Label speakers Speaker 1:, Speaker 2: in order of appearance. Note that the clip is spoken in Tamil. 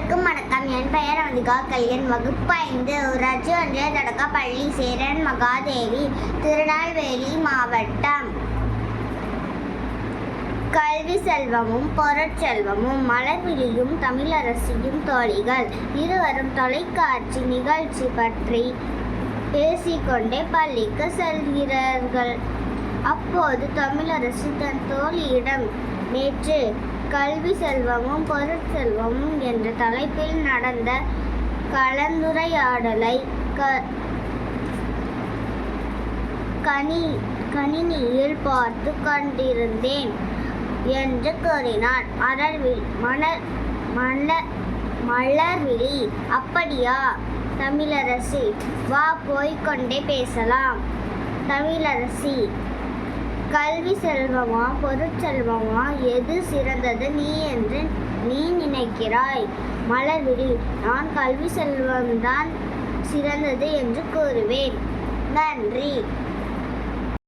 Speaker 1: அனைவருக்கும் வணக்கம். என் பெயர் அவந்திகா கல்யன். வகுப்பு 5 ஊராட்சி ஒன்றிய தொடக்கப் பள்ளி, சேரன் மகாதேவி, திருநெல்வேலி மாவட்டம். கல்வி செல்வமும் பொருட்செல்வமும். மலர்விழியும் தமிழரசியும் தோழிகள் இருவரும் தொலைக்காட்சி நிகழ்ச்சி பற்றி பேசிக்கொண்டே பள்ளிக்கு செல்கிறார்கள். அப்போது தமிழரசி தன் தோழியிடம், நேற்று கல்வி செல்வமும் பொருட்செல்வமும் என்ற தலைப்பில் நடந்த கலந்துரையாடலை கணினியில் பார்த்து கொண்டிருந்தேன் என்று கூறினார். மலர்விழி, அப்படியா தமிழரசி, வா போய்கொண்டே பேசலாம். தமிழரசி, கல்வி செல்வமா பொருட்செல்வமா, எது சிறந்தது என்று நீ நினைக்கிறாய்? மலர்விழி, நான் கல்வி செல்வம்தான் சிறந்தது என்று கூறுவேன். நன்றி.